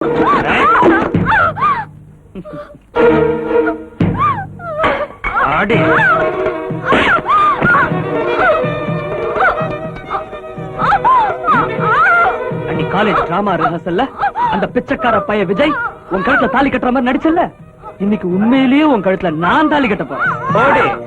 College drama ரிஹர்சல்ல அந்த பிச்சைக்கார பைய விஜய் உன் கழுத்துல தாலி கட்டுற மாதிரி நடிச்சல, இன்னைக்கு உண்மையிலேயே உன் கழுத்துல நான் தாலி கட்ட போறேன்.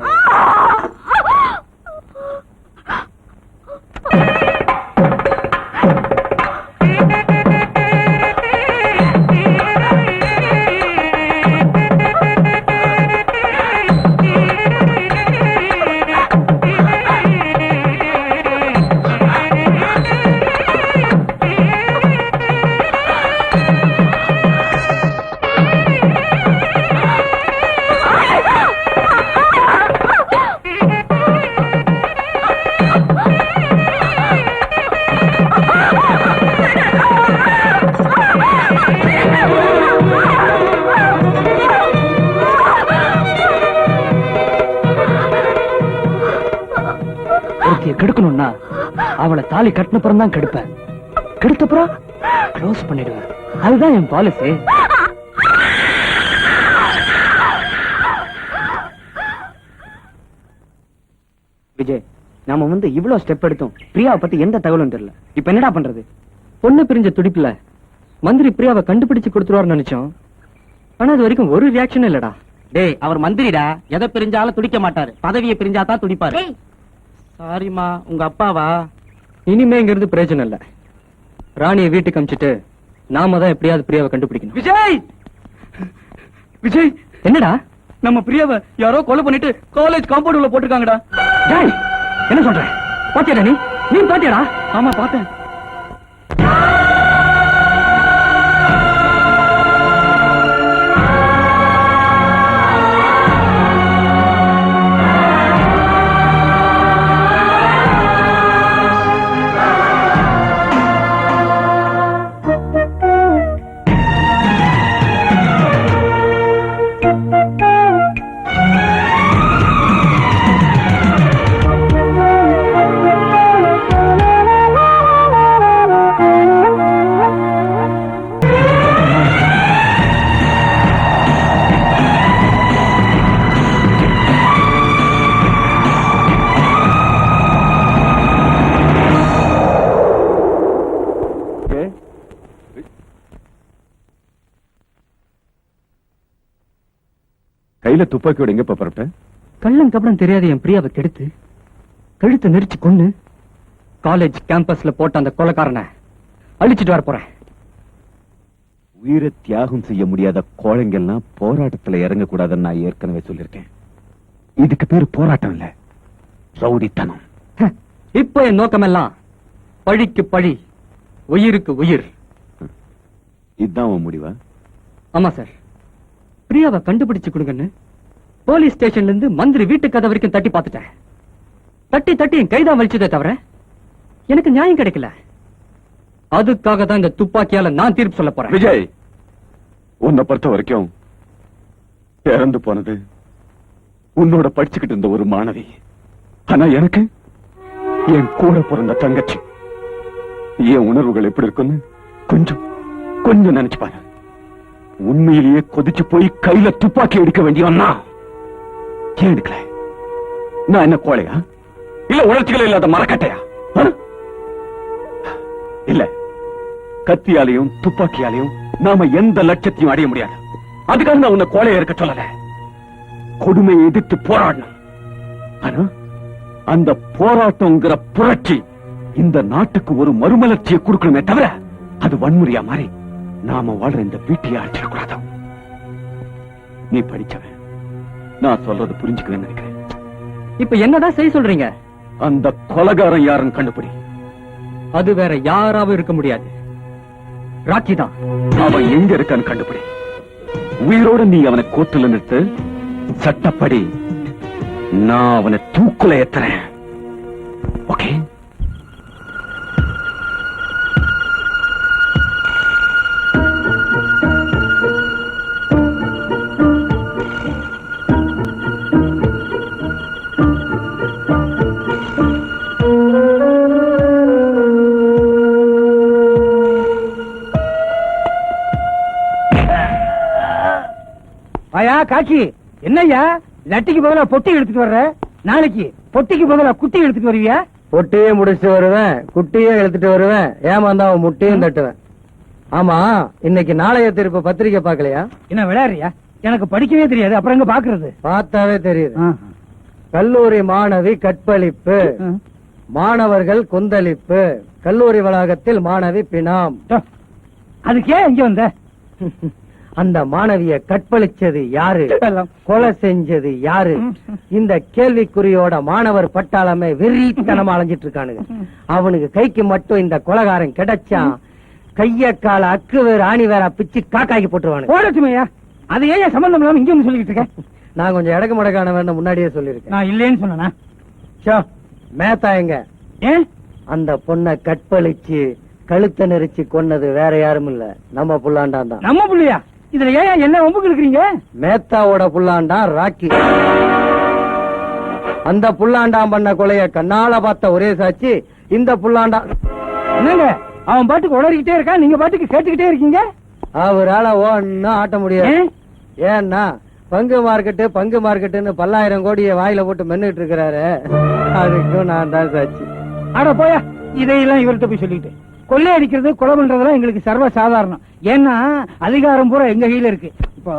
கெடுக்கணும்னா அவளை தாலி கட்டினப்புறம் தான் கெடுப்பேன், கெடுத்தப்புறம் க்ளோஸ் பண்ணிடுவேன். அதுதான் என் பாலிசி. விஜய், நாம இவ்வளவு ஸ்டெப் எடுத்தோம், பிரியாவை பத்தி எந்த தகவலும் தெரியல. இப்ப என்னடா பண்றது? பொண்ணு பிரிஞ்ச துடிப்புல மந்திரி பிரியாவை கண்டுபிடிச்சு கொடுத்துருவாருன்னு நினைச்சோம். ஆனா அது வரைக்கும் ஒரு ரியாக்ஷன் இல்லடா. டேய், அவர் மந்திரிடா, எதை பிரிஞ்சாலும் துடிக்க மாட்டாரு, பதவியை பிரிஞ்சாதான் துடிப்பாரு. சாரிமா, உங்க அப்பாவா? இனிமே இங்க இருந்து பிரயோஜனம் இல்ல. ராணியை வீட்டுக்கு அமிச்சிட்டு நாம தான் எப்படியாவது பிரியாவை கண்டுபிடிக்கணும். விஜய், விஜய், என்னடா? நம்ம பிரியாவை யாரோ கொலை பண்ணிட்டு காலேஜ் காம்பவுண்ட் உள்ள போட்டுருக்காங்கடா. டேய், என்ன சொல்ற? பாத்தியாடா நீ? நீ பாத்தியாடா? ஆமா, பார்த்தேன். கையில துப்பாக்கியோட எங்க புறப்பட்ட? கள்ளம் கபடம் தெரியாத என் பிரியாவை கெடுத்து கழுத்தை நெரிச்சு கொண்டு காலேஜ் கேம்பஸ்ல போட்ட அந்த கொலைக்காரனை அழிச்சிட்டு வர போறேன். உயிரை தியாகம் செய்ய முடியாத கோழைங்கெல்லாம் போராட்டத்துல இறங்க கூடாதுன்னு நான் ஏற்கனவே சொல்லிருக்கேன். இதுக்கு பேரு போராட்டம் இல்ல, ரவுடித்தனம். இப்ப என் நோக்கமெல்லாம் பழிக்கு பழி, உயிருக்கு உயிர். இதுதான் உன் முடிவா? ஆமா சார். பிரியாவை கண்டுபிடிச்சு கொடுங்கன்னு போலீஸ் ஸ்டேஷன்ல இருந்து மந்திரி வீட்டு கதை வரைக்கும் தட்டி பார்த்துட்டேன். தட்டி தட்டி என் கைதான் வலிச்சதே தவிர எனக்கு நியாயம் கிடைக்கல. அதுக்காக தான் இந்த துப்பாக்கியால நான் தீர்ப்பு சொல்ல போறேன். விஜய், உன்னை பொறுத்த வரைக்கும் இறந்து போனது உன்னோட படிச்சுக்கிட்டு இருந்த ஒரு மாணவி. ஆனா எனக்கு என் கூட பிறந்த தங்கச்சி. என் உணர்வுகள் எப்படி இருக்குன்னு கொஞ்சம் கொஞ்சம் நினைச்சு பாரு. உண்மையிலேயே கொதிச்சு போய் கையில துப்பாக்கி எடுக்க வேண்டியவன்னா ஏன் எடுக்கல? நான் என்ன கோழையா இல்ல உணர்ச்சிகள் இல்லாத மரக்கட்டையா? இல்ல, கத்தியாலையும் துப்பாக்கியாலையும் நாம எந்த லட்சத்தையும் அடைய முடியாது. அதுக்காக நான் உன்னை கோழையா இருக்க சொல்லல. கொடுமையை எதிர்த்து போராடணும். ஆனா அந்த போராட்டம்ங்கிற புரட்சி இந்த நாட்டுக்கு ஒரு மறுமலர்ச்சியை கொடுக்கணுமே தவிர அது வன்முறையா மாறி நாம வாழ்ற இந்த வீட்டையே அடிச்சிடக்கூடாது. நீ படிச்சவன், நான் சொல்றது புரிஞ்சுக்குவேன்னு நினைக்கிறேன். இப்ப என்னதான் செய்ய சொல்றீங்க? அந்த கொலைகாரன் யாருன்னு கண்டுபிடி. அது வேற யாராவும் இருக்க முடியாது, ராக்கி தான். அவன் எங்க இருக்கான்னு கண்டுபிடி. உயிரோட நீ அவனை கோர்ட்டுல நிறுத்து. சட்டப்படி நான் அவனை தூக்குல ஏத்துறேன். ஓகே? ஆயா காக்கி, என்னய்யா லட்டிக்கு பதிலா பொட்டி எடுத்துட்டு வர்ற? நாளைக்கு பொட்டிக்கு பதிலா குட்டி எடுத்துட்டு வருவியா? பொட்டியே முடிச்சுட்டு வருவேன், குட்டியே எடுத்துட்டு வருவேன், ஏமாந்தா அவன் முட்டையும் தட்டுவேன். ஆமா, இன்னைக்கு நாளைய திருப்பு பத்திரிக்கை பாக்கலையா? என்ன விளையாடுறியா? எனக்கு படிக்கவே தெரியாது, அப்புறம் எங்க பாக்குறது? பார்த்தாவே தெரியுது. கல்லூரி மாணவி கற்பழிப்பு, மாணவர்கள் கொந்தளிப்பு, கல்லூரி வளாகத்தில் மாணவி பிணாம். அதுக்கே இங்க வந்த? அந்த மாணவிய கற்பழிச்சது யாரு, கொலை செஞ்சது யாரு? இந்த கேள்விக்குறியோட மாணவர் பட்டாளமே வெறித்தனமா அலைஞ்சிட்டு இருக்கானுங்க. அவனுக்கு கைக்கு மட்டும் இந்த கொலைகாரன் கிடைச்சான், கைய கால அக்கு வேற ஆணி வேற பிச்சு காக்காக்கி போட்டுருவானு. போடட்டுமையா, அது ஏன் சம்பந்தம் இல்லாம இங்க வந்து சொல்லிட்டு இருக்கேன்? நான் கொஞ்சம் இடக்கு மடக்கான வேணும் முன்னாடியே சொல்லிருக்கேன். நான் இல்லேன்னு சொன்னா மேத்தா எங்க? ஏன் அந்த பொண்ணை கற்பழிச்சு கழுத்தை நெரிச்சு கொன்னது வேற யாரும் இல்ல, நம்ம புல்லாண்டான் தான். நம்ம புள்ளையா? இதுல ஏன் என்ன ஒம்புக்கு இருக்கிறீங்க? மேத்தாவோட புல்லாண்டான் ராக்கி. அந்த புல்லாண்டான் பண்ண கொலைய கண்ணால பார்த்த ஒரே சாட்சி இந்த புல்லாண்டான். என்னங்க அவன் பாட்டுக்கு உளறிக்கிட்டே இருக்கான், நீங்க பாட்டுக்கு கேட்டுக்கிட்டே இருக்கீங்க? அவரால ஒன்னும் ஆட்ட முடியாது. ஏன்னா பங்கு மார்க்கெட்டுன்னு 10,000 கோடியை வாயில போட்டு மென்னுட்டு இருக்கிறாரு. அதுக்கும் நான் தான் சாட்சி. ஆட போயா, இதையெல்லாம் இவர்கிட்ட போய் சொல்லிட்டு. கொள்ளை அடிக்கிறது கொலை பண்றதெல்லாம் எங்களுக்கு சர்வ சாதாரணம். ஏன்னா அதிகாரம் பூரா எங்க கையில இருக்கு. இப்போ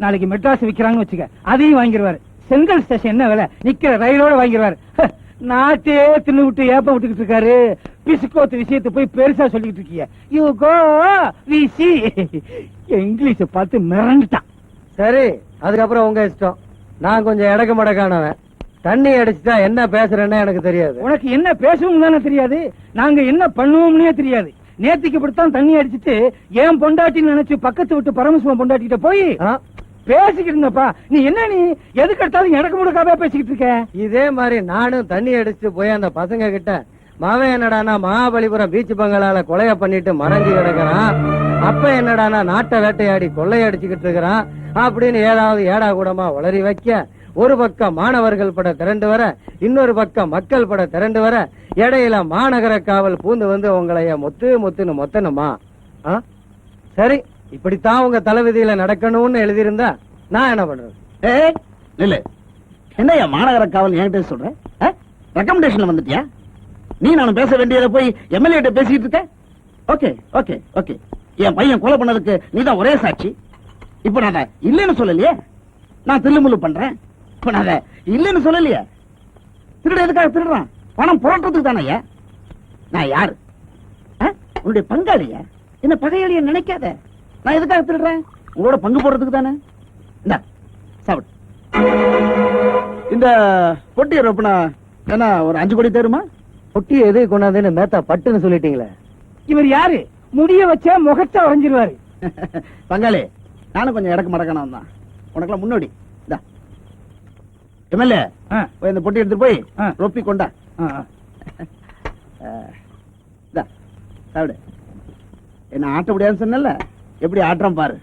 நாளைக்கு மெட்ராஸ் விக்கிறாங்கன்னு வச்சுக்க, அதையும் வாங்கிடுவாரு. செங்கல் ஸ்டேஷன் என்ன விலை, நிக்கிற ரயிலோட வாங்கிடுவாரு. நாட்டே தின்னு விட்டு ஏப்ப விட்டுக்கிட்டு இருக்காரு. பிசுக்கோத்து விஷயத்தை போய் பெருசா சொல்லிட்டு இருக்கீங்க. யூ கோ விசி. இங்கிலீஷ பார்த்து மிரண்டுட்டான். சரி, அதுக்கப்புறம் உங்க இஷ்டம். நான் கொஞ்சம் இடக்கு மடக்கானவன். தண்ணி அடிச்சுட்டா என்ன பேசுறேன்னு எனக்கு தெரியாது. உனக்கு என்ன பேசவும் தானே தெரியாது, நாங்க என்ன பண்ணுவோம்னே தெரியாது. நேத்திக்கு இப்படித்தான் தண்ணி அடிச்சுட்டு ஏன் பொண்டாட்டின்னு நினைச்சு பக்கத்து விட்டு பரமசிவம் பொண்டாட்டிட்ட போய் பேசிக்கிட்டு இருந்தப்பா. நீ என்ன, நீ எதுக்கு எடுத்தாலும் எனக்கு முழுக்காவே பேசிக்கிட்டு இருக்க? இதே மாதிரி நானும் தண்ணி அடிச்சுட்டு போய் அந்த பசங்க கிட்ட, மாவன் என்னடானா மகாபலிபுரம் பீச் பங்களால கொலைய பண்ணிட்டு மறைஞ்சு கிடக்குறான், அப்ப என்னடானா நாட்டை வேட்டையாடி கொள்ளையடிச்சுக்கிட்டு இருக்கிறான் அப்படின்னு ஏதாவது ஏடா கூடமா உளறி வைக்க, ஒரு பக்கம் மாணவர்கள் பட திரண்டு வர, இன்னொரு பக்கம் மக்கள் பட திரண்டு வர, இடையில மாநகர காவல் பூந்து வந்து உங்களைய மொத்துன்னு மொத்தணுமா? சரி, இப்படித்தான் உங்க தலைவிதியில நடக்கணும்னு எழுதியிருந்தா நான் என்ன பண்றது? இல்ல, என்னையா மாநகர காவல் என்கிட்ட சொல்ற? ரெக்கமெண்டேஷன்ல வந்துட்டியா? நீ நானும் பேச வேண்டியதை போய் எம்எல்ஏ கிட்ட பேசிட்டு இருக்க. ஓகே ஓகே ஓகே, என் பையன் கொலை பண்ணதுக்கு நீதான் ஒரே சாட்சி. இப்ப நான் இல்லன்னு சொல்லலையே, நான் தில்லுமுள்ளு பண்றேன். இப்ப நான் இல்லன்னு சொல்லலையே. திருட எதுக்காக திருடுறான்? பணம் புரட்டுறதுக்கு தானே. நான் யாரு? உன்னுடைய பங்காளியா? என்ன பகையாளிய நினைக்காத. நான் எதுக்காக திருடுறேன்? உங்களோட பங்கு போடுறதுக்கு தானே. இந்த சாப்பிடு. இந்த பொட்டியை ரொப்பினா என்ன ஒரு 5 கோடி தருமா? பொட்டி எது கொண்டாந்துன்னு மேத்தா பட்டுன்னு சொல்லிட்டீங்களே. இவர் யாரு? முடிய வச்ச முகத்தை உறைஞ்சிருவாரு. பங்காளி, நானும் கொஞ்சம் இடக்கு மடக்கணும் தான். உனக்கெல்லாம் முன்னோடி. எம்எல்ஏ, இந்த பொட்டி எடுத்துட்டு போய் ரொப்பி கொண்டா. சாப்பிடு. என்ன ஆட்ட முடியாதுன்னு சொன்னல, எப்படி ஆட்டம் பாரு.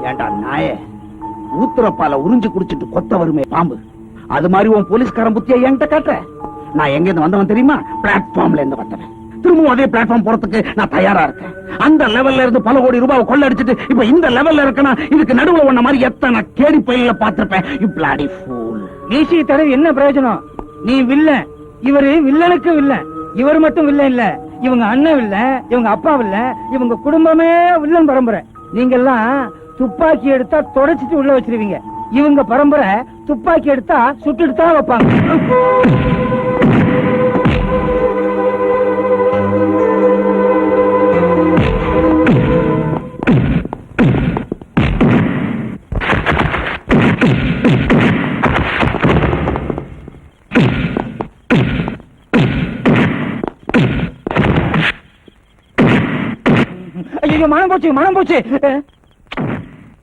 ஏண்டா நாயே, ஊத்துறப்பால உறிஞ்சு குடிச்சிட்டு கொத்த வருமே பாம்பு, அது மாதிரி உன் போலீஸ்காரன் புத்தியா என்கிட்ட காட்டுற? நான் எங்க இருந்து வந்தவன் தெரியுமா? பிளாட்ஃபார்ம்ல இருந்து வந்தவன். திரும்பவும் அதே பிளாட்ஃபார்ம் போறதுக்கு நான் தயாரா இருக்கேன். அந்த லெவல்ல இருந்து பல கோடி ரூபாய் கொள்ள அடிச்சிட்டு இப்ப இந்த லெவல்ல இருக்கனா, இதுக்கு நடுவுல ஒன்ன மாதிரி எத்தனை கேடி பயில பாத்திருப்பேன். You bloody fool. மீசி தடவை என்ன பிரயோஜனம்? நீ வில்லன், இவரு வில்லனுக்கு வில்லன். இவர் மட்டும் வில்லன் இல்ல, இவங்க அண்ணன் வில்லன், இவங்க அப்பா வில்லன், இவங்க குடும்பமே வில்லன் பரம்பரை. நீங்க எல்லாம் துப்பாக்கி எடுத்தா தொடச்சிட்டு உள்ள வச்சிருவீங்க. இவங்க பரம்பரை துப்பாக்கி எடுத்தா சுட்டுட்டு தான் வைப்பாங்க. ஐயோ, மனம் போச்சு.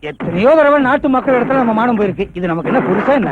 எத்தனையோ தடவை நாட்டு மக்கள் இடத்துல நம்ம மானம் போயிருக்கு. இது நமக்கு என்ன புதுசா என்ன?